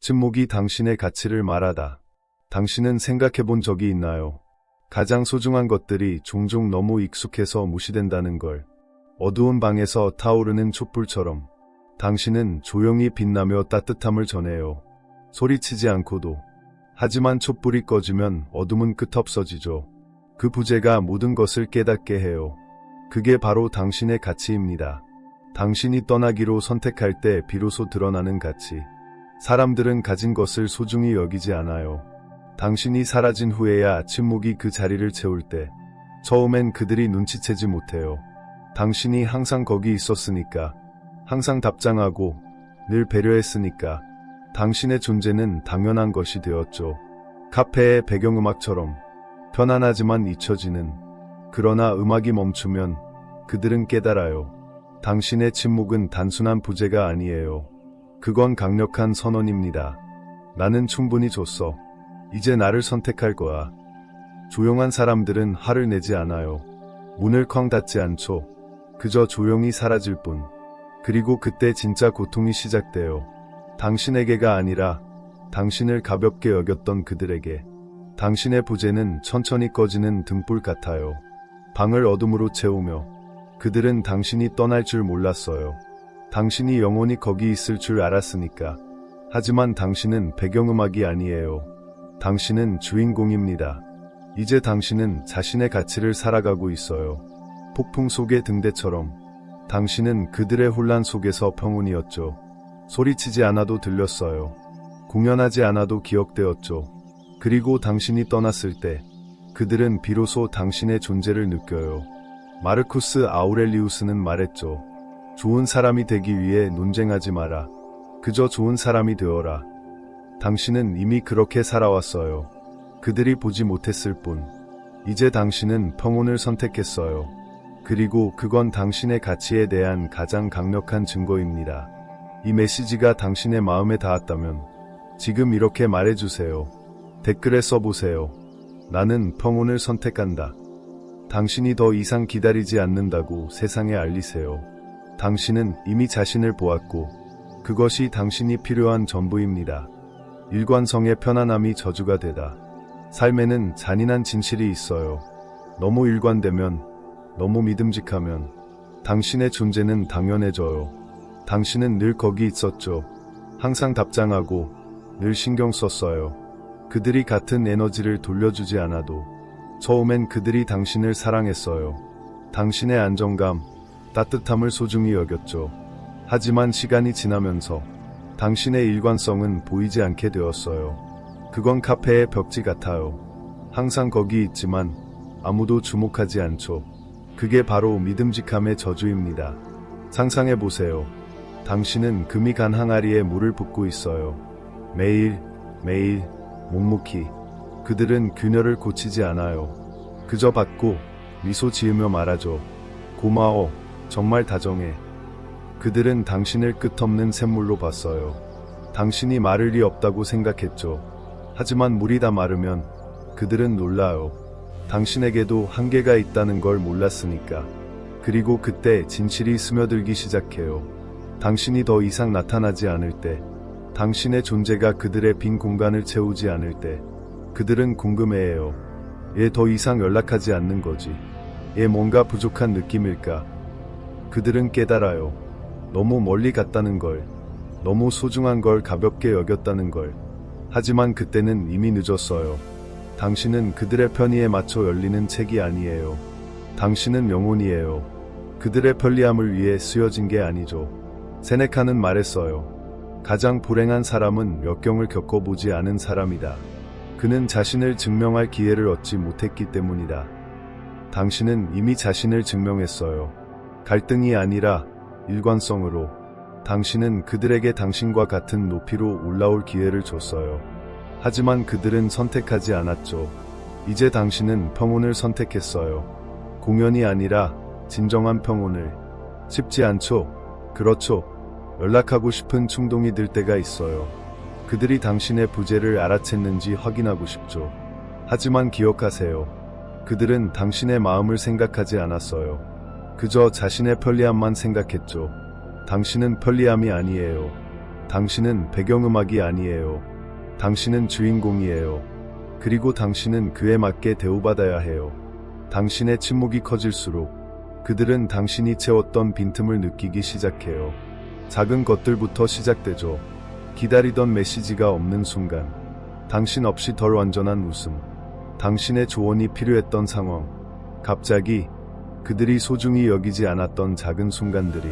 침묵이 당신의 가치를 말하다. 당신은 생각해 본 적이 있나요? 가장 소중한 것들이 종종 너무 익숙해서 무시된다는 걸. 어두운 방에서 타오르는 촛불처럼 당신은 조용히 빛나며 따뜻함을 전해요. 소리치지 않고도. 하지만 촛불이 꺼지면 어둠은 끝없어지죠. 그 부재가 모든 것을 깨닫게 해요. 그게 바로 당신의 가치입니다. 당신이 떠나기로 선택할 때 비로소 드러나는 가치. 사람들은 가진 것을 소중히 여기지 않아요. 당신이 사라진 후에야 침묵이 그 자리를 채울 때 처음엔 그들이 눈치채지 못해요. 당신이 항상 거기 있었으니까, 항상 답장하고 늘 배려했으니까 당신의 존재는 당연한 것이 되었죠. 카페의 배경음악처럼 편안하지만 잊혀지는. 그러나 음악이 멈추면 그들은 깨달아요. 당신의 침묵은 단순한 부재가 아니에요. 그건 강력한 선언입니다. 나는 충분히 줬어. 이제 나를 선택할 거야. 조용한 사람들은 화를 내지 않아요. 문을 쾅 닫지 않죠. 그저 조용히 사라질 뿐. 그리고 그때 진짜 고통이 시작돼요. 당신에게가 아니라 당신을 가볍게 여겼던 그들에게. 당신의 부재는 천천히 꺼지는 등불 같아요. 방을 어둠으로 채우며. 그들은 당신이 떠날 줄 몰랐어요. 당신이 영원히 거기 있을 줄 알았으니까. 하지만 당신은 배경음악이 아니에요. 당신은 주인공입니다. 이제 당신은 자신의 가치를 살아가고 있어요. 폭풍 속의 등대처럼. 당신은 그들의 혼란 속에서 평온이었죠. 소리치지 않아도 들렸어요. 공연하지 않아도 기억되었죠. 그리고 당신이 떠났을 때 그들은 비로소 당신의 존재를 느껴요. 마르쿠스 아우렐리우스는 말했죠. 좋은 사람이 되기 위해 논쟁하지 마라. 그저 좋은 사람이 되어라. 당신은 이미 그렇게 살아왔어요. 그들이 보지 못했을 뿐. 이제 당신은 평온을 선택했어요. 그리고 그건 당신의 가치에 대한 가장 강력한 증거입니다. 이 메시지가 당신의 마음에 닿았다면 지금 이렇게 말해주세요. 댓글에 써보세요. 나는 평온을 선택한다. 당신이 더 이상 기다리지 않는다고 세상에 알리세요. 당신은 이미 자신을 보았고 그것이 당신이 필요한 전부입니다. 일관성의 편안함이 저주가 되다. 삶에는 잔인한 진실이 있어요. 너무 일관되면, 너무 믿음직하면 당신의 존재는 당연해져요. 당신은 늘 거기 있었죠. 항상 답장하고 늘 신경 썼어요. 그들이 같은 에너지를 돌려주지 않아도 처음엔 그들이 당신을 사랑했어요. 당신의 안정감, 따뜻함을 소중히 여겼죠. 하지만 시간이 지나면서 당신의 일관성은 보이지 않게 되었어요. 그건 카페의 벽지 같아요. 항상 거기 있지만 아무도 주목하지 않죠. 그게 바로 믿음직함의 저주입니다. 상상해보세요. 당신은 금이 간 항아리에 물을 붓고 있어요. 매일, 매일, 묵묵히. 그들은 균열을 고치지 않아요. 그저 받고 미소 지으며 말하죠. 고마워, 정말 다정해. 그들은 당신을 끝없는 샘물로 봤어요. 당신이 마를 리 없다고 생각했죠. 하지만 물이 다 마르면 그들은 놀라요. 당신에게도 한계가 있다는 걸 몰랐으니까. 그리고 그때 진실이 스며들기 시작해요. 당신이 더 이상 나타나지 않을 때, 당신의 존재가 그들의 빈 공간을 채우지 않을 때, 그들은 궁금해해요. 얘 더 이상 연락하지 않는 거지. 얘 뭔가 부족한 느낌일까? 그들은 깨달아요. 너무 멀리 갔다는 걸, 너무 소중한 걸 가볍게 여겼다는 걸. 하지만 그때는 이미 늦었어요. 당신은 그들의 편의에 맞춰 열리는 책이 아니에요. 당신은 영혼이에요. 그들의 편리함을 위해 쓰여진 게 아니죠. 세네카는 말했어요. 가장 불행한 사람은 역경을 겪어보지 않은 사람이다. 그는 자신을 증명할 기회를 얻지 못했기 때문이다. 당신은 이미 자신을 증명했어요. 갈등이 아니라 일관성으로. 당신은 그들에게 당신과 같은 높이로 올라올 기회를 줬어요. 하지만 그들은 선택하지 않았죠. 이제 당신은 평온을 선택했어요. 공연이 아니라 진정한 평온을. 쉽지 않죠? 그렇죠. 연락하고 싶은 충동이 들 때가 있어요. 그들이 당신의 부재를 알아챘는지 확인하고 싶죠. 하지만 기억하세요. 그들은 당신의 마음을 생각하지 않았어요. 그저 자신의 편리함만 생각했죠. 당신은 편리함이 아니에요. 당신은 배경음악이 아니에요. 당신은 주인공이에요. 그리고 당신은 그에 맞게 대우받아야 해요. 당신의 침묵이 커질수록 그들은 당신이 채웠던 빈틈을 느끼기 시작해요. 작은 것들부터 시작되죠. 기다리던 메시지가 없는 순간, 당신 없이 덜 완전한 웃음, 당신의 조언이 필요했던 상황, 갑자기 그들이 소중히 여기지 않았던 작은 순간들이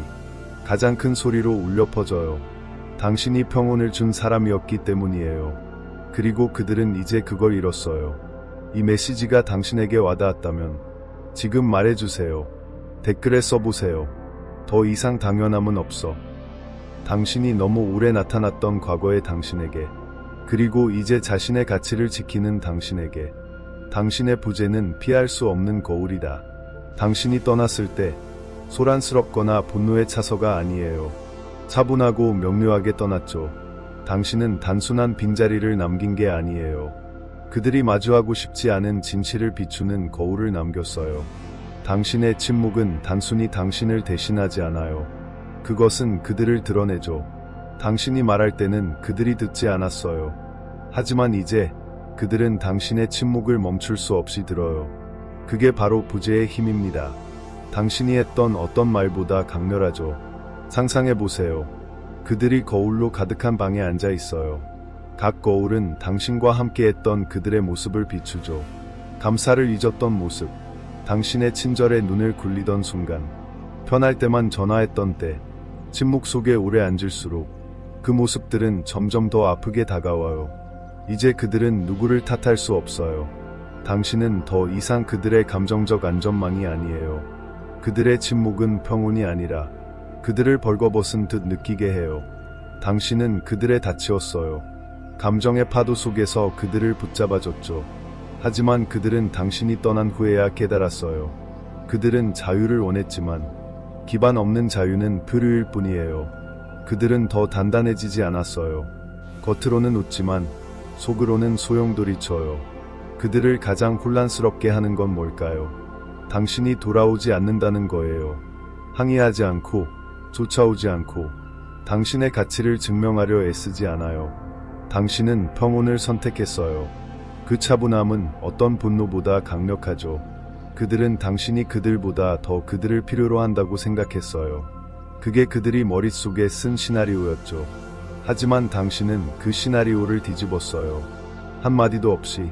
가장 큰 소리로 울려 퍼져요. 당신이 평온을 준 사람이었기 때문이에요. 그리고 그들은 이제 그걸 잃었어요. 이 메시지가 당신에게 와닿았다면 지금 말해주세요. 댓글에 써보세요. 더 이상 당연함은 없어. 당신이 너무 오래 나타났던 과거의 당신에게, 그리고 이제 자신의 가치를 지키는 당신에게. 당신의 부재는 피할 수 없는 거울이다. 당신이 떠났을 때 소란스럽거나 분노의 차서가 아니에요. 차분하고 명료하게 떠났죠. 당신은 단순한 빈자리를 남긴 게 아니에요. 그들이 마주하고 싶지 않은 진실을 비추는 거울을 남겼어요. 당신의 침묵은 단순히 당신을 대신하지 않아요. 그것은 그들을 드러내죠. 당신이 말할 때는 그들이 듣지 않았어요. 하지만 이제 그들은 당신의 침묵을 멈출 수 없이 들어요. 그게 바로 부재의 힘입니다. 당신이 했던 어떤 말보다 강렬하죠. 상상해보세요. 그들이 거울로 가득한 방에 앉아 있어요. 각 거울은 당신과 함께했던 그들의 모습을 비추죠. 감사를 잊었던 모습, 당신의 친절에 눈을 굴리던 순간, 편할 때만 전화했던 때, 침묵 속에 오래 앉을수록 그 모습들은 점점 더 아프게 다가와요. 이제 그들은 누구를 탓할 수 없어요. 당신은 더 이상 그들의 감정적 안전망이 아니에요. 그들의 침묵은 평온이 아니라 그들을 벌거벗은 듯 느끼게 해요. 당신은 그들의 닻이었어요. 감정의 파도 속에서 그들을 붙잡아줬죠. 하지만 그들은 당신이 떠난 후에야 깨달았어요. 그들은 자유를 원했지만 기반 없는 자유는 표류일 뿐이에요. 그들은 더 단단해지지 않았어요. 겉으로는 웃지만 속으로는 소용돌이쳐요. 그들을 가장 혼란스럽게 하는 건 뭘까요? 당신이 돌아오지 않는다는 거예요. 항의하지 않고, 쫓아오지 않고, 당신의 가치를 증명하려 애쓰지 않아요. 당신은 평온을 선택했어요. 그 차분함은 어떤 분노보다 강력하죠. 그들은 당신이 그들보다 더 그들을 필요로 한다고 생각했어요. 그게 그들이 머릿속에 쓴 시나리오였죠. 하지만 당신은 그 시나리오를 뒤집었어요. 한마디도 없이.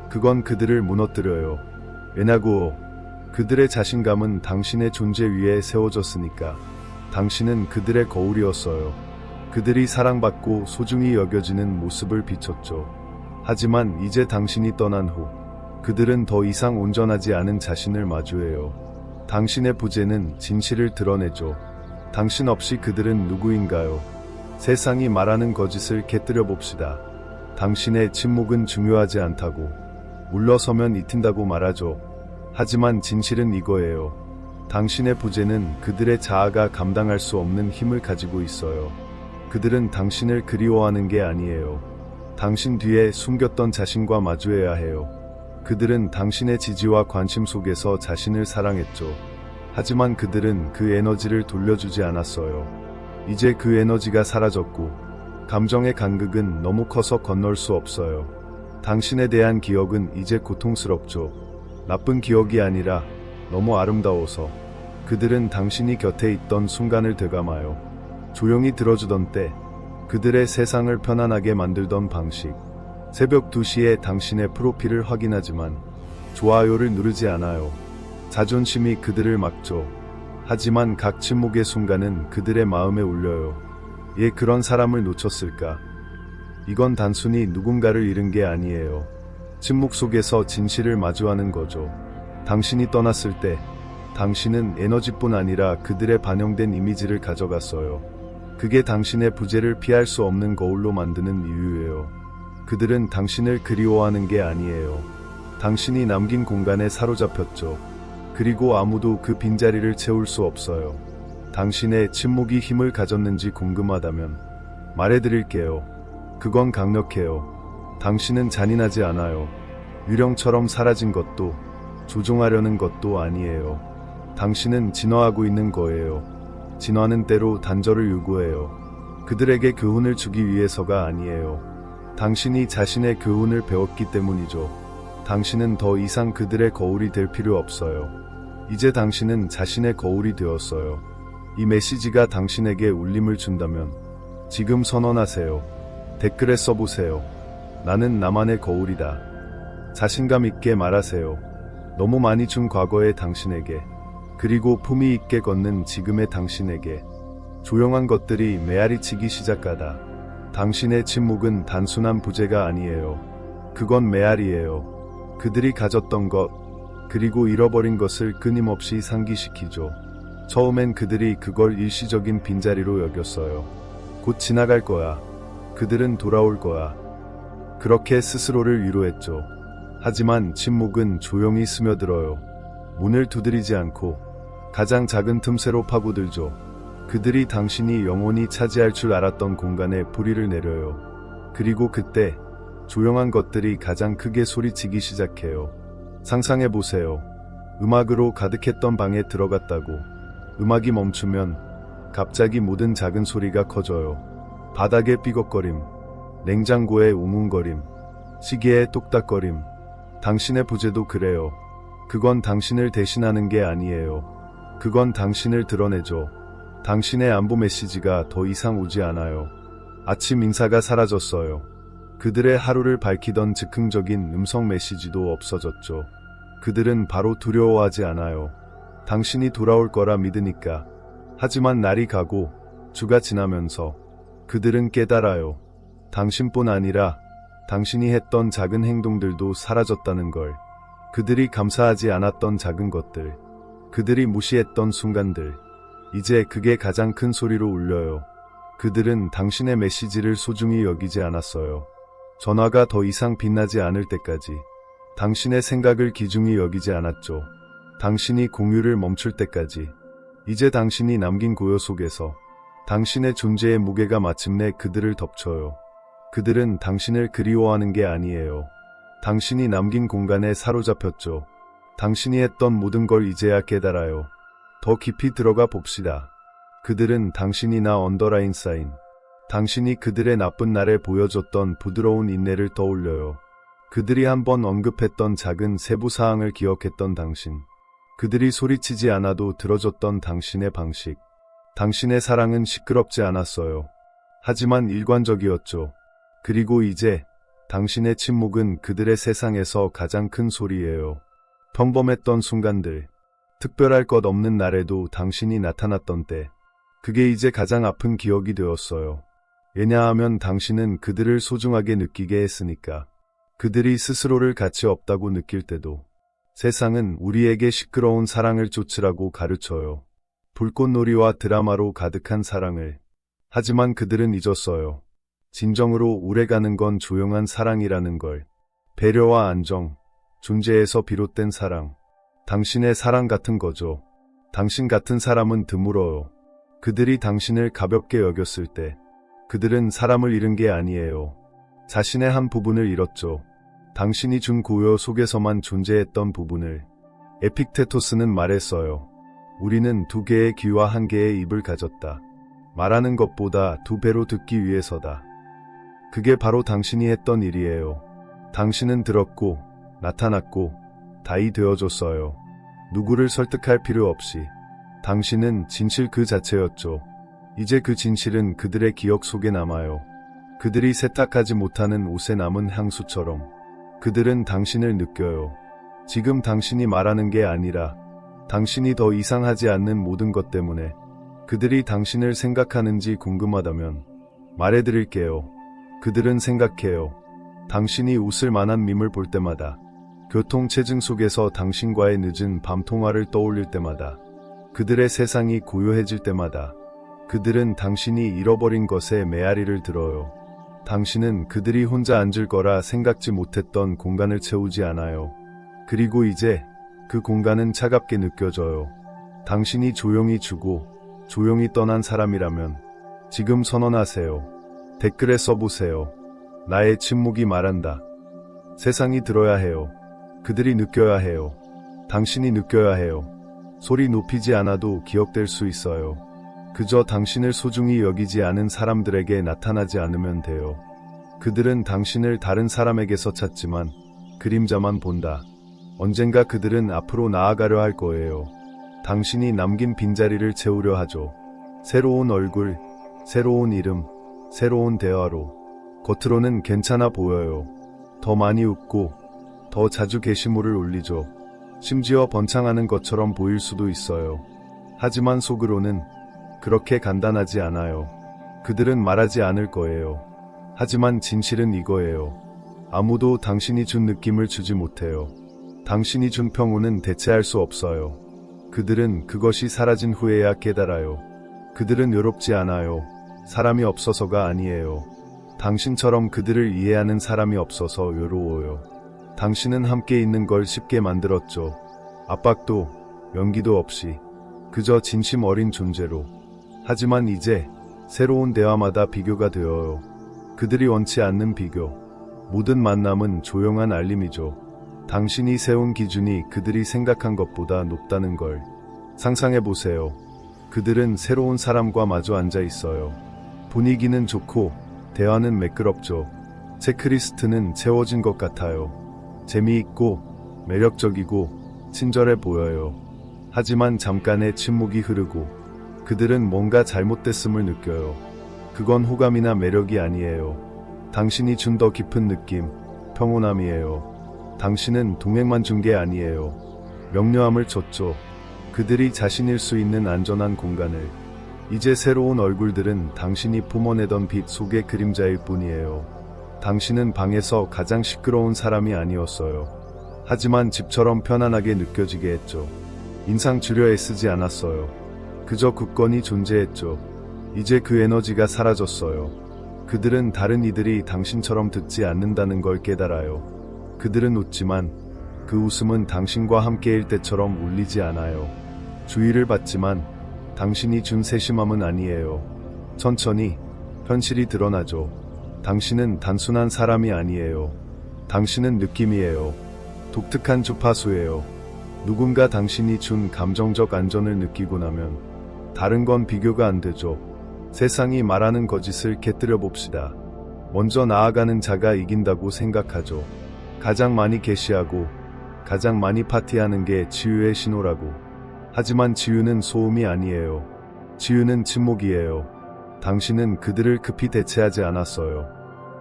그건 그들을 무너뜨려요. 왜냐고 그들의 자신감은 당신의 존재 위에 세워졌으니까. 당신은 그들의 거울이었어요. 그들이 사랑받고 소중히 여겨지는 모습을 비췄죠. 하지만 이제 당신이 떠난 후 그들은 더 이상 온전하지 않은 자신을 마주해요. 당신의 부재는 진실을 드러내죠. 당신 없이 그들은 누구인가요? 세상이 말하는 거짓을 깨뜨려 봅시다. 당신의 침묵은 중요하지 않다고, 물러서면 잊힌다고 말하죠. 하지만 진실은 이거예요. 당신의 부재는 그들의 자아가 감당할 수 없는 힘을 가지고 있어요. 그들은 당신을 그리워하는 게 아니에요. 당신 뒤에 숨겼던 자신과 마주해야 해요. 그들은 당신의 지지와 관심 속에서 자신을 사랑했죠. 하지만 그들은 그 에너지를 돌려주지 않았어요. 이제 그 에너지가 사라졌고 감정의 간극은 너무 커서 건널 수 없어요. 당신에 대한 기억은 이제 고통스럽죠. 나쁜 기억이 아니라 너무 아름다워서. 그들은 당신이 곁에 있던 순간을 되감아요. 조용히 들어주던 때, 그들의 세상을 편안하게 만들던 방식. 새벽 2시에 당신의 프로필을 확인하지만 좋아요를 누르지 않아요. 자존심이 그들을 막죠. 하지만 각 침묵의 순간은 그들의 마음에 울려요. 왜 그런 사람을 놓쳤을까? 이건 단순히 누군가를 잃은 게 아니에요. 침묵 속에서 진실을 마주하는 거죠. 당신이 떠났을 때 당신은 에너지뿐 아니라 그들의 반영된 이미지를 가져갔어요. 그게 당신의 부재를 피할 수 없는 거울로 만드는 이유예요. 그들은 당신을 그리워하는 게 아니에요. 당신이 남긴 공간에 사로잡혔죠. 그리고 아무도 그 빈자리를 채울 수 없어요. 당신의 침묵이 힘을 가졌는지 궁금하다면 말해드릴게요. 그건 강력해요. 당신은 잔인하지 않아요. 유령처럼 사라진 것도, 조종하려는 것도 아니에요. 당신은 진화하고 있는 거예요. 진화는 때로 단절을 요구해요. 그들에게 교훈을 주기 위해서가 아니에요. 당신이 자신의 교훈을 배웠기 때문이죠. 당신은 더 이상 그들의 거울이 될 필요 없어요. 이제 당신은 자신의 거울이 되었어요. 이 메시지가 당신에게 울림을 준다면 지금 선언하세요. 댓글에 써보세요. 나는 나만의 거울이다. 자신감 있게 말하세요. 너무 많이 준 과거의 당신에게, 그리고 품위 있게 걷는 지금의 당신에게, 조용한 것들이 메아리치기 시작하다. 당신의 침묵은 단순한 부재가 아니에요. 그건 메아리예요. 그들이 가졌던 것, 그리고 잃어버린 것을 끊임없이 상기시키죠. 처음엔 그들이 그걸 일시적인 빈자리로 여겼어요. 곧 지나갈 거야. 그들은 돌아올 거야. 그렇게 스스로를 위로했죠. 하지만 침묵은 조용히 스며들어요. 문을 두드리지 않고 가장 작은 틈새로 파고들죠. 그들이 당신이 영원히 차지할 줄 알았던 공간에 뿌리를 내려요. 그리고 그때 조용한 것들이 가장 크게 소리치기 시작해요. 상상해보세요. 음악으로 가득했던 방에 들어갔다고. 음악이 멈추면 갑자기 모든 작은 소리가 커져요. 바닥의 삐걱거림, 냉장고의 웅웅거림, 시계의 똑딱거림. 당신의 부재도 그래요. 그건 당신을 대신하는 게 아니에요. 그건 당신을 드러내죠. 당신의 안부 메시지가 더 이상 오지 않아요. 아침 인사가 사라졌어요. 그들의 하루를 밝히던 즉흥적인 음성 메시지도 없어졌죠. 그들은 바로 두려워하지 않아요. 당신이 돌아올 거라 믿으니까. 하지만 날이 가고 주가 지나면서 그들은 깨달아요. 당신뿐 아니라 당신이 했던 작은 행동들도 사라졌다는 걸. 그들이 감사하지 않았던 작은 것들, 그들이 무시했던 순간들, 이제 그게 가장 큰 소리로 울려요. 그들은 당신의 메시지를 소중히 여기지 않았어요. 전화가 더 이상 빛나지 않을 때까지. 당신의 생각을 귀중히 여기지 않았죠. 당신이 공유를 멈출 때까지. 이제 당신이 남긴 고요 속에서 당신의 존재의 무게가 마침내 그들을 덮쳐요. 그들은 당신을 그리워하는 게 아니에요. 당신이 남긴 공간에 사로잡혔죠. 당신이 했던 모든 걸 이제야 깨달아요. 더 깊이 들어가 봅시다. 그들은 당신이 나 언더라인 사인, 당신이 그들의 나쁜 날에 보여줬던 부드러운 인내를 떠올려요. 그들이 한번 언급했던 작은 세부사항을 기억했던 당신, 그들이 소리치지 않아도 들어줬던 당신의 방식. 당신의 사랑은 시끄럽지 않았어요. 하지만 일관적이었죠. 그리고 이제 당신의 침묵은 그들의 세상에서 가장 큰 소리예요. 평범했던 순간들, 특별할 것 없는 날에도 당신이 나타났던 때, 그게 이제 가장 아픈 기억이 되었어요. 왜냐하면 당신은 그들을 소중하게 느끼게 했으니까. 그들이 스스로를 가치 없다고 느낄 때도 세상은 우리에게 시끄러운 사랑을 쫓으라고 가르쳐요. 불꽃놀이와 드라마로 가득한 사랑을. 하지만 그들은 잊었어요. 진정으로 오래가는 건 조용한 사랑이라는 걸. 배려와 안정, 존재에서 비롯된 사랑. 당신의 사랑 같은 거죠. 당신 같은 사람은 드물어요. 그들이 당신을 가볍게 여겼을 때 그들은 사람을 잃은 게 아니에요. 자신의 한 부분을 잃었죠. 당신이 준 고요 속에서만 존재했던 부분을. 에픽테토스는 말했어요. 우리는 두 개의 귀와 한 개의 입을 가졌다. 말하는 것보다 두 배로 듣기 위해서다. 그게 바로 당신이 했던 일이에요. 당신은 들었고 나타났고 다이 되어줬어요. 누구를 설득할 필요 없이. 당신은 진실 그 자체였죠. 이제 그 진실은 그들의 기억 속에 남아요. 그들이 세탁하지 못하는 옷에 남은 향수처럼. 그들은 당신을 느껴요. 지금 당신이 말하는 게 아니라 당신이 더 이상하지 않는 모든 것 때문에. 그들이 당신을 생각하는지 궁금하다면 말해드릴게요. 그들은 생각해요. 당신이 웃을 만한 밈을 볼 때마다, 교통체증 속에서 당신과의 늦은 밤 통화를 떠올릴 때마다, 그들의 세상이 고요해질 때마다, 그들은 당신이 잃어버린 것에 메아리를 들어요. 당신은 그들이 혼자 앉을 거라 생각지 못했던 공간을 채우지 않아요. 그리고 이제 그 공간은 차갑게 느껴져요. 당신이 조용히 주고 조용히 떠난 사람이라면 지금 선언하세요. 댓글에 써보세요. 나의 침묵이 말한다. 세상이 들어야 해요. 그들이 느껴야 해요. 당신이 느껴야 해요. 소리 높이지 않아도 기억될 수 있어요. 그저 당신을 소중히 여기지 않은 사람들에게 나타나지 않으면 돼요. 그들은 당신을 다른 사람에게서 찾지만 그림자만 본다. 언젠가 그들은 앞으로 나아가려 할 거예요. 당신이 남긴 빈자리를 채우려 하죠. 새로운 얼굴, 새로운 이름, 새로운 대화로. 겉으로는 괜찮아 보여요. 더 많이 웃고 더 자주 게시물을 올리죠. 심지어 번창하는 것처럼 보일 수도 있어요. 하지만 속으로는 그렇게 간단하지 않아요. 그들은 말하지 않을 거예요. 하지만 진실은 이거예요. 아무도 당신이 준 느낌을 주지 못해요. 당신이 준 평온은 대체할 수 없어요. 그들은 그것이 사라진 후에야 깨달아요. 그들은 외롭지 않아요. 사람이 없어서가 아니에요. 당신처럼 그들을 이해하는 사람이 없어서 외로워요. 당신은 함께 있는 걸 쉽게 만들었죠. 압박도 연기도 없이 그저 진심 어린 존재로. 하지만 이제 새로운 대화마다 비교가 되어요. 그들이 원치 않는 비교. 모든 만남은 조용한 알림이죠. 당신이 세운 기준이 그들이 생각한 것보다 높다는 걸 상상해보세요. 그들은 새로운 사람과 마주 앉아 있어요. 분위기는 좋고 대화는 매끄럽죠. 체크리스트는 채워진 것 같아요. 재미있고 매력적이고 친절해 보여요. 하지만 잠깐의 침묵이 흐르고 그들은 뭔가 잘못됐음을 느껴요. 그건 호감이나 매력이 아니에요. 당신이 준 더 깊은 느낌, 평온함이에요. 당신은 동행만 준 게 아니에요. 명료함을 줬죠. 그들이 자신일 수 있는 안전한 공간을. 이제 새로운 얼굴들은 당신이 뿜어내던 빛 속의 그림자일 뿐이에요. 당신은 방에서 가장 시끄러운 사람이 아니었어요. 하지만 집처럼 편안하게 느껴지게 했죠. 인상 주려 애쓰지 않았어요. 그저 굳건히 존재했죠. 이제 그 에너지가 사라졌어요. 그들은 다른 이들이 당신처럼 듣지 않는다는 걸 깨달아요. 그들은 웃지만 그 웃음은 당신과 함께일 때처럼 울리지 않아요. 주의를 받지만 당신이 준 세심함은 아니에요. 천천히 현실이 드러나죠. 당신은 단순한 사람이 아니에요. 당신은 느낌이에요. 독특한 주파수예요. 누군가 당신이 준 감정적 안전을 느끼고 나면 다른 건 비교가 안 되죠. 세상이 말하는 거짓을 깨뜨려 봅시다. 먼저 나아가는 자가 이긴다고 생각하죠. 가장 많이 게시하고 가장 많이 파티하는 게 지유의 신호라고. 하지만 지유는 소음이 아니에요. 지유는 침묵이에요. 당신은 그들을 급히 대체하지 않았어요.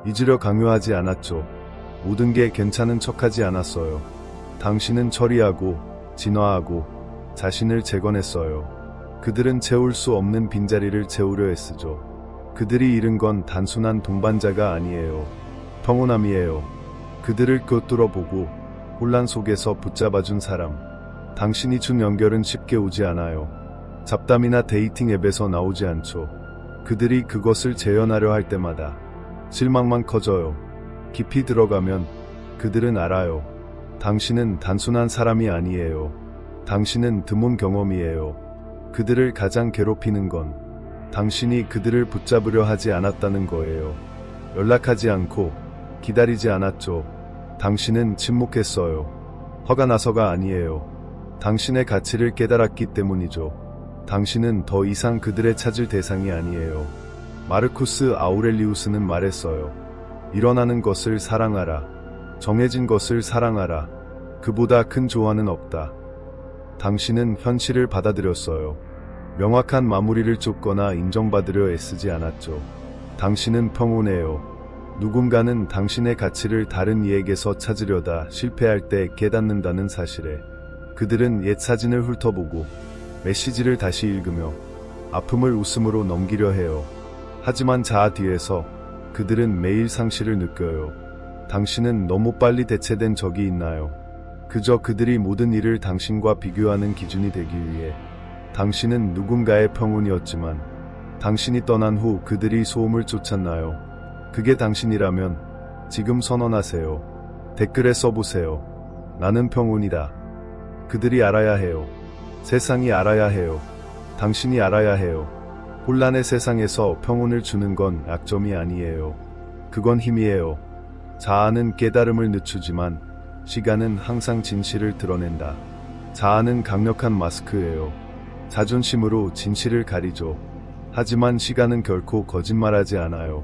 잊으려 강요하지 않았죠. 모든 게 괜찮은 척하지 않았어요. 당신은 처리하고 진화하고 자신을 재건했어요. 그들은 채울 수 없는 빈자리를 채우려 애쓰죠. 그들이 잃은 건 단순한 동반자가 아니에요. 평온함이에요. 그들을 꿰뚫어 보고 혼란 속에서 붙잡아준 사람. 당신이 준 연결은 쉽게 오지 않아요. 잡담이나 데이팅 앱에서 나오지 않죠. 그들이 그것을 재현하려 할 때마다 실망만 커져요. 깊이 들어가면 그들은 알아요. 당신은 단순한 사람이 아니에요. 당신은 드문 경험이에요. 그들을 가장 괴롭히는 건 당신이 그들을 붙잡으려 하지 않았다는 거예요. 연락하지 않고 기다리지 않았죠. 당신은 침묵했어요. 화가 나서가 아니에요. 당신의 가치를 깨달았기 때문이죠. 당신은 더 이상 그들의 찾을 대상이 아니에요. 마르쿠스 아우렐리우스는 말했어요. 일어나는 것을 사랑하라. 정해진 것을 사랑하라. 그보다 큰 조화는 없다. 당신은 현실을 받아들였어요. 명확한 마무리를 쫓거나 인정받으려 애쓰지 않았죠. 당신은 평온해요. 누군가는 당신의 가치를 다른 이에게서 찾으려다 실패할 때 깨닫는다는 사실에 그들은 옛 사진을 훑어보고 메시지를 다시 읽으며 아픔을 웃음으로 넘기려 해요. 하지만 자아 뒤에서 그들은 매일 상실을 느껴요. 당신은 너무 빨리 대체된 적이 있나요? 그저 그들이 모든 일을 당신과 비교하는 기준이 되기 위해. 당신은 누군가의 평온이었지만 당신이 떠난 후 그들이 소음을 쫓았나요? 그게 당신이라면 지금 선언하세요. 댓글에 써보세요. 나는 평온이다. 그들이 알아야 해요. 세상이 알아야 해요. 당신이 알아야 해요. 혼란의 세상에서 평온을 주는 건 약점이 아니에요. 그건 힘이에요. 자아는 깨달음을 늦추지만 시간은 항상 진실을 드러낸다. 자아는 강력한 마스크예요. 자존심으로 진실을 가리죠. 하지만 시간은 결코 거짓말하지 않아요.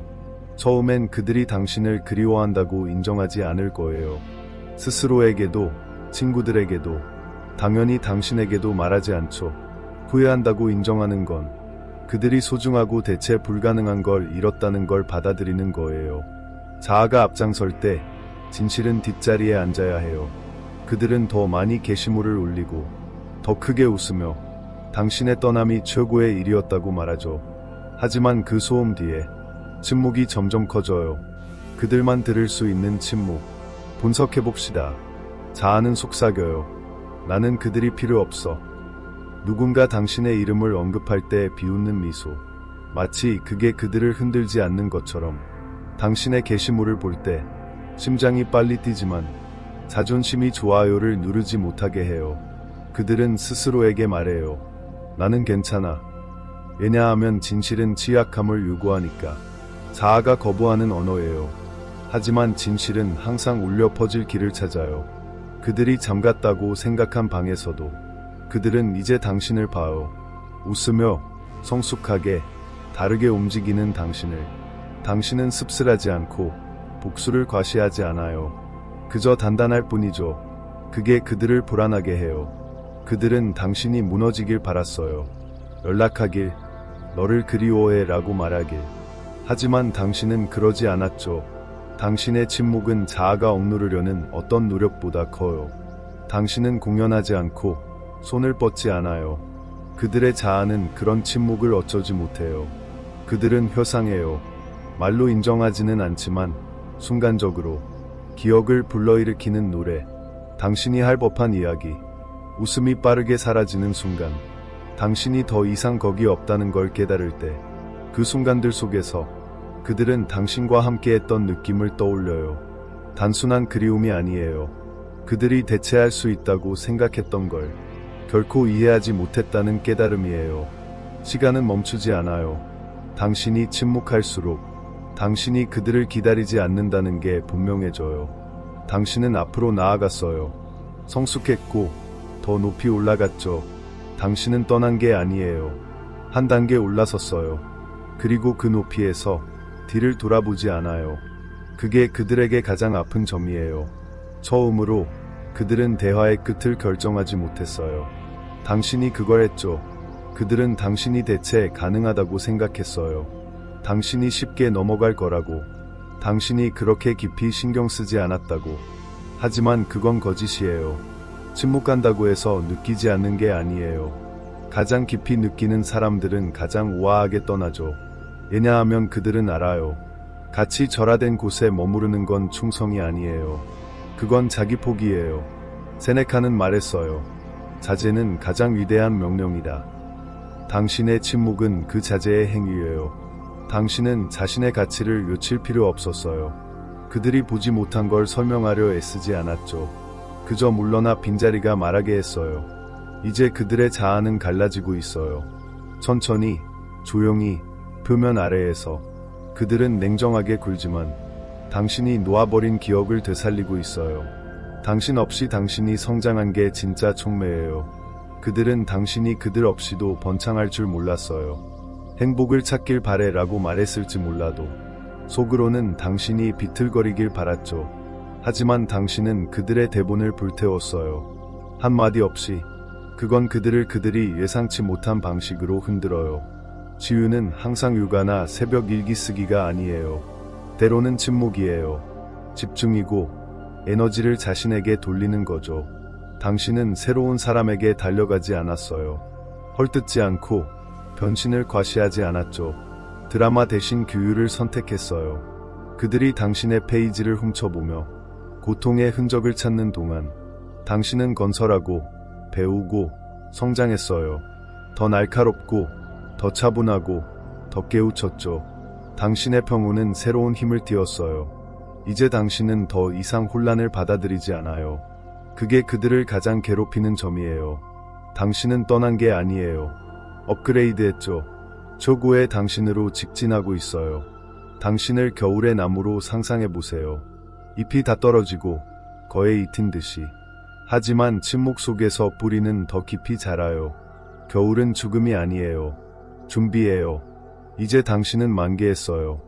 처음엔 그들이 당신을 그리워한다고 인정하지 않을 거예요. 스스로에게도, 친구들에게도, 당연히 당신에게도 말하지 않죠. 후회한다고 인정하는 건 그들이 소중하고 대체 불가능한 걸 잃었다는 걸 받아들이는 거예요. 자아가 앞장설 때 진실은 뒷자리에 앉아야 해요. 그들은 더 많이 게시물을 올리고 더 크게 웃으며 당신의 떠남이 최고의 일이었다고 말하죠. 하지만 그 소음 뒤에 침묵이 점점 커져요. 그들만 들을 수 있는 침묵. 분석해봅시다. 자아는 속삭여요. 나는 그들이 필요 없어. 누군가 당신의 이름을 언급할 때 비웃는 미소. 마치 그게 그들을 흔들지 않는 것처럼. 당신의 게시물을 볼 때 심장이 빨리 뛰지만 자존심이 좋아요를 누르지 못하게 해요. 그들은 스스로에게 말해요. 나는 괜찮아. 왜냐하면 진실은 취약함을 요구하니까. 자아가 거부하는 언어예요. 하지만 진실은 항상 울려 퍼질 길을 찾아요. 그들이 잠갔다고 생각한 방에서도 그들은 이제 당신을 봐요. 웃으며 성숙하게 다르게 움직이는 당신을. 당신은 씁쓸하지 않고 복수를 과시하지 않아요. 그저 단단할 뿐이죠. 그게 그들을 불안하게 해요. 그들은 당신이 무너지길 바랐어요. 연락하길, 너를 그리워해 라고 말하길. 하지만 당신은 그러지 않았죠. 당신의 침묵은 자아가 억누르려는 어떤 노력보다 커요. 당신은 공연하지 않고 손을 뻗지 않아요. 그들의 자아는 그런 침묵을 어쩌지 못해요. 그들은 회상해요. 말로 인정하지는 않지만 순간적으로 기억을 불러일으키는 노래, 당신이 할 법한 이야기, 웃음이 빠르게 사라지는 순간, 당신이 더 이상 거기 없다는 걸 깨달을 때, 그 순간들 속에서 그들은 당신과 함께했던 느낌을 떠올려요. 단순한 그리움이 아니에요. 그들이 대체할 수 있다고 생각했던 걸 결코 이해하지 못했다는 깨달음이에요. 시간은 멈추지 않아요. 당신이 침묵할수록 당신이 그들을 기다리지 않는다는 게 분명해져요. 당신은 앞으로 나아갔어요. 성숙했고 더 높이 올라갔죠. 당신은 떠난 게 아니에요. 한 단계 올라섰어요. 그리고 그 높이에서 뒤를 돌아보지 않아요. 그게 그들에게 가장 아픈 점이에요. 처음으로 그들은 대화의 끝을 결정하지 못했어요. 당신이 그걸 했죠. 그들은 당신이 대체 가능하다고 생각했어요. 당신이 쉽게 넘어갈 거라고. 당신이 그렇게 깊이 신경 쓰지 않았다고. 하지만 그건 거짓이에요. 침묵한다고 해서 느끼지 않는 게 아니에요. 가장 깊이 느끼는 사람들은 가장 우아하게 떠나죠. 왜냐하면 그들은 알아요. 같이 절하된 곳에 머무르는 건 충성이 아니에요. 그건 자기 포기예요. 세네카는 말했어요. 자제는 가장 위대한 명령이다. 당신의 침묵은 그 자제의 행위예요. 당신은 자신의 가치를 요칠 필요 없었어요. 그들이 보지 못한 걸 설명하려 애쓰지 않았죠. 그저 물러나 빈자리가 말하게 했어요. 이제 그들의 자아는 갈라지고 있어요. 천천히, 조용히, 표면 아래에서. 그들은 냉정하게 굴지만 당신이 놓아버린 기억을 되살리고 있어요. 당신 없이 당신이 성장한 게 진짜 촉매예요. 그들은 당신이 그들 없이도 번창할 줄 몰랐어요. 행복을 찾길 바래라고 말했을지 몰라도 속으로는 당신이 비틀거리길 바랐죠. 하지만 당신은 그들의 대본을 불태웠어요. 한마디 없이. 그건 그들이 예상치 못한 방식으로 흔들어요. 치유는 항상 육아나 새벽 일기 쓰기가 아니에요. 때로는 침묵이에요. 집중이고 에너지를 자신에게 돌리는 거죠. 당신은 새로운 사람에게 달려가지 않았어요. 헐뜯지 않고 변신을 과시하지 않았죠. 드라마 대신 규율을 선택했어요. 그들이 당신의 페이지를 훔쳐보며 고통의 흔적을 찾는 동안 당신은 건설하고 배우고 성장했어요. 더 날카롭고 더 차분하고 더 깨우쳤죠. 당신의 평온은 새로운 힘을 띄었어요. 이제 당신은 더 이상 혼란을 받아들이지 않아요. 그게 그들을 가장 괴롭히는 점이에요. 당신은 떠난 게 아니에요. 업그레이드했죠. 초고의 당신으로 직진하고 있어요. 당신을 겨울의 나무로 상상해보세요. 잎이 다 떨어지고 거에 익힌 듯이. 하지만 침묵 속에서 뿌리는 더 깊이 자라요. 겨울은 죽음이 아니에요. 준비예요. 이제 당신은 만개했어요.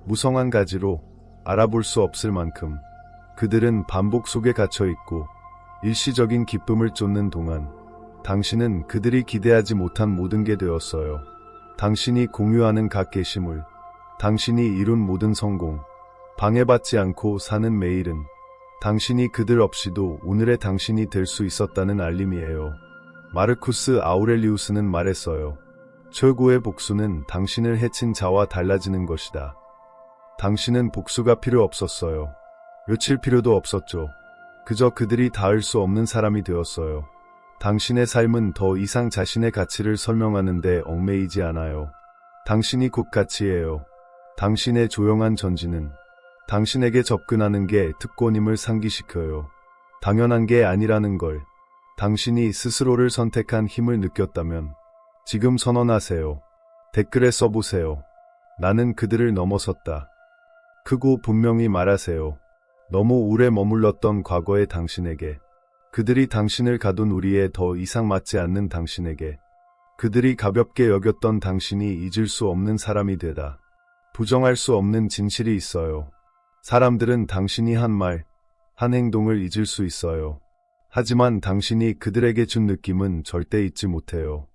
무성한 가지로 알아볼 수 없을 만큼. 그들은 반복 속에 갇혀 있고 일시적인 기쁨을 쫓는 동안 당신은 그들이 기대하지 못한 모든 게 되었어요. 당신이 공유하는 각 게시물, 당신이 이룬 모든 성공, 방해받지 않고 사는 매일은 당신이 그들 없이도 오늘의 당신이 될 수 있었다는 알림이에요. 마르쿠스 아우렐리우스는 말했어요. 최고의 복수는 당신을 해친 자와 달라지는 것이다. 당신은 복수가 필요 없었어요. 외칠 필요도 없었죠. 그저 그들이 닿을 수 없는 사람이 되었어요. 당신의 삶은 더 이상 자신의 가치를 설명하는 데 얽매이지 않아요. 당신이 곧 가치예요. 당신의 조용한 전진은 당신에게 접근하는 게 특권임을 상기시켜요. 당연한 게 아니라는 걸 당신이 스스로를 선택한 힘을 느꼈다면 지금 선언하세요. 댓글에 써보세요. 나는 그들을 넘어섰다. 크고 분명히 말하세요. 너무 오래 머물렀던 과거의 당신에게, 그들이 당신을 가둔 우리에 더 이상 맞지 않는 당신에게, 그들이 가볍게 여겼던 당신이 잊을 수 없는 사람이 되다. 부정할 수 없는 진실이 있어요. 사람들은 당신이 한 말, 한 행동을 잊을 수 있어요. 하지만 당신이 그들에게 준 느낌은 절대 잊지 못해요.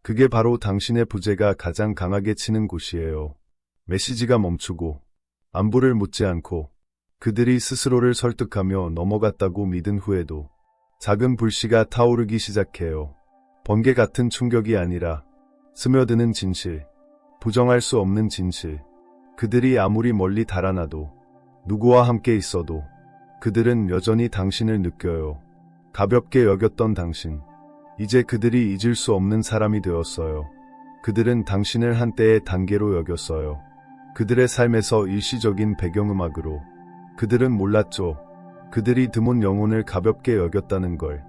그게 바로 당신의 부재가 가장 강하게 치는 곳이에요. 메시지가 멈추고 안부를 묻지 않고 그들이 스스로를 설득하며 넘어갔다고 믿은 후에도 작은 불씨가 타오르기 시작해요. 번개 같은 충격이 아니라 스며드는 진실, 부정할 수 없는 진실. 그들이 아무리 멀리 달아나도 누구와 함께 있어도 그들은 여전히 당신을 느껴요. 가볍게 여겼던 당신, 이제 그들이 잊을 수 없는 사람이 되었어요. 그들은 당신을 한때의 단계로 여겼어요. 그들의 삶에서 일시적인 배경음악으로. 그들은 몰랐죠. 그들이 드문 영혼을 가볍게 여겼다는 걸.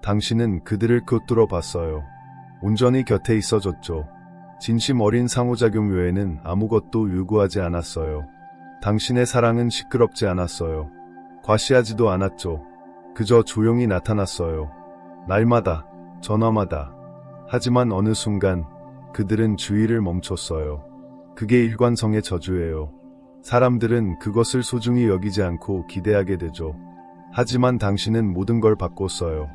당신은 그들을 꿰뚫어 봤어요. 온전히 곁에 있어줬죠. 진심 어린 상호작용 외에는 아무것도 요구하지 않았어요. 당신의 사랑은 시끄럽지 않았어요. 과시하지도 않았죠. 그저 조용히 나타났어요. 날마다, 전화마다. 하지만 어느 순간 그들은 주의를 멈췄어요. 그게 일관성의 저주예요. 사람들은 그것을 소중히 여기지 않고 기대하게 되죠. 하지만 당신은 모든 걸 바꿨어요.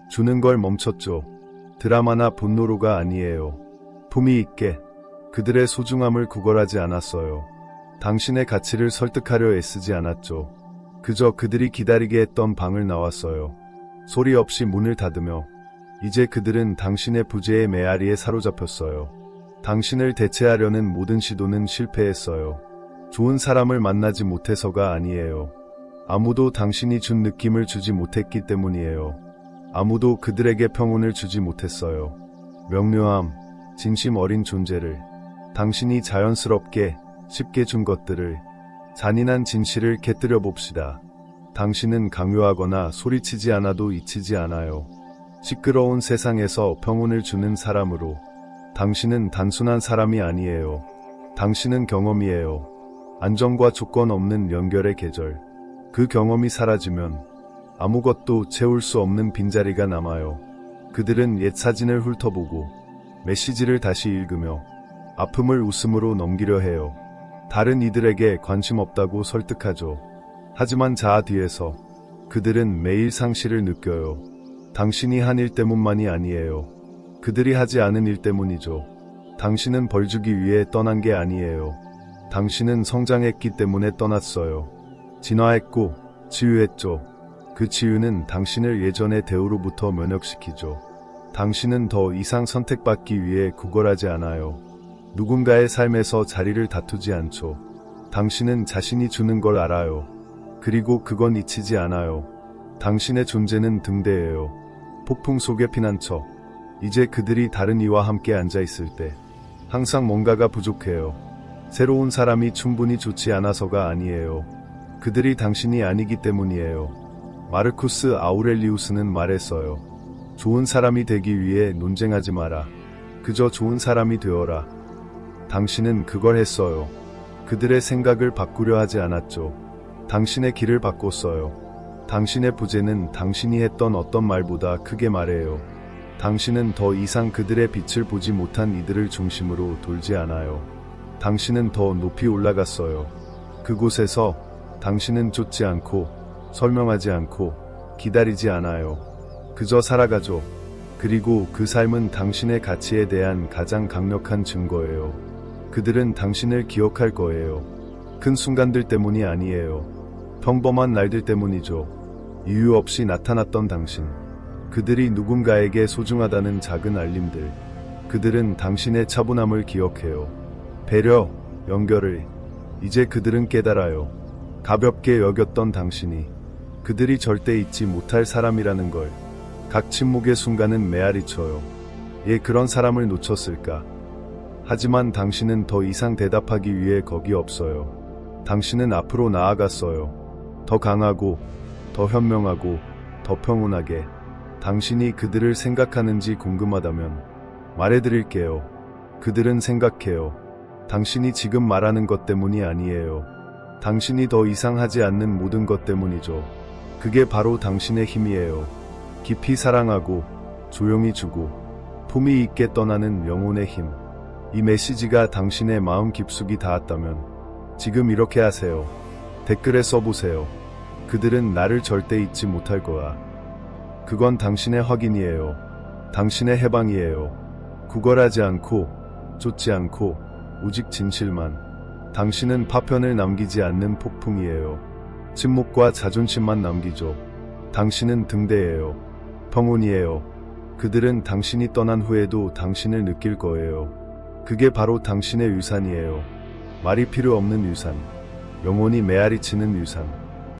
주는 걸 멈췄죠. 드라마나 분노로가 아니에요. 품위 있게 그들의 소중함을 구걸하지 않았어요. 당신의 가치를 설득하려 애쓰지 않았죠. 그저 그들이 기다리게 했던 방을 나왔어요. 소리 없이 문을 닫으며 이제 그들은 당신의 부재의 메아리에 사로잡혔어요. 당신을 대체하려는 모든 시도는 실패했어요. 좋은 사람을 만나지 못해서가 아니에요. 아무도 당신이 준 느낌을 주지 못했기 때문이에요. 아무도 그들에게 평온을 주지 못했어요. 명료함, 진심 어린 존재를, 당신이 자연스럽게, 쉽게 준 것들을, 잔인한 진실을 깨뜨려 봅시다. 당신은 강요하거나 소리치지 않아도 잊히지 않아요. 시끄러운 세상에서 평온을 주는 사람으로. 당신은 단순한 사람이 아니에요. 당신은 경험이에요. 안정과 조건 없는 연결의 계절. 그 경험이 사라지면 아무것도 채울 수 없는 빈자리가 남아요. 그들은 옛 사진을 훑어보고 메시지를 다시 읽으며 아픔을 웃음으로 넘기려 해요. 다른 이들에게 관심 없다고 설득하죠. 하지만 자아 뒤에서 그들은 매일 상실을 느껴요. 당신이 한 일 때문만이 아니에요. 그들이 하지 않은 일 때문이죠. 당신은 벌 주기 위해 떠난 게 아니에요. 당신은 성장했기 때문에 떠났어요. 진화했고 치유했죠. 그 치유는 당신을 예전의 대우로부터 면역시키죠. 당신은 더 이상 선택받기 위해 구걸하지 않아요. 누군가의 삶에서 자리를 다투지 않죠. 당신은 자신이 주는 걸 알아요. 그리고 그건 잊히지 않아요. 당신의 존재는 등대예요. 폭풍 속에 피난처. 이제 그들이 다른 이와 함께 앉아있을 때 항상 뭔가가 부족해요. 새로운 사람이 충분히 좋지 않아서가 아니에요. 그들이 당신이 아니기 때문이에요. 마르쿠스 아우렐리우스는 말했어요. 좋은 사람이 되기 위해 논쟁하지 마라. 그저 좋은 사람이 되어라. 당신은 그걸 했어요. 그들의 생각을 바꾸려 하지 않았죠. 당신의 길을 바꿨어요. 당신의 부재는 당신이 했던 어떤 말보다 크게 말해요. 당신은 더 이상 그들의 빛을 보지 못한 이들을 중심으로 돌지 않아요. 당신은 더 높이 올라갔어요. 그곳에서 당신은 쫓지 않고, 설명하지 않고, 기다리지 않아요. 그저 살아가죠. 그리고 그 삶은 당신의 가치에 대한 가장 강력한 증거예요. 그들은 당신을 기억할 거예요. 큰 순간들 때문이 아니에요. 평범한 날들 때문이죠. 이유 없이 나타났던 당신. 그들이 누군가에게 소중하다는 작은 알림들. 그들은 당신의 차분함을 기억해요. 배려, 연결을. 이제 그들은 깨달아요. 가볍게 여겼던 당신이 그들이 절대 잊지 못할 사람이라는 걸. 각 침묵의 순간은 메아리쳐요. 예, 그런 사람을 놓쳤을까? 하지만 당신은 더 이상 대답하기 위해 겁이 없어요. 당신은 앞으로 나아갔어요. 더 강하고, 더 현명하고, 더 평온하게. 당신이 그들을 생각하는지 궁금하다면 말해드릴게요. 그들은 생각해요. 당신이 지금 말하는 것 때문이 아니에요. 당신이 더 이상 하지 않는 모든 것 때문이죠. 그게 바로 당신의 힘이에요. 깊이 사랑하고, 조용히 주고, 품위 있게 떠나는 영혼의 힘. 이 메시지가 당신의 마음 깊숙이 닿았다면 지금 이렇게 하세요. 댓글에 써보세요. 그들은 나를 절대 잊지 못할 거야. 그건 당신의 확인이에요. 당신의 해방이에요. 구걸하지 않고, 쫓지 않고, 오직 진실만. 당신은 파편을 남기지 않는 폭풍이에요. 침묵과 자존심만 남기죠. 당신은 등대예요. 평온이에요. 그들은 당신이 떠난 후에도 당신을 느낄 거예요. 그게 바로 당신의 유산이에요. 말이 필요 없는 유산. 영혼이 메아리치는 유산.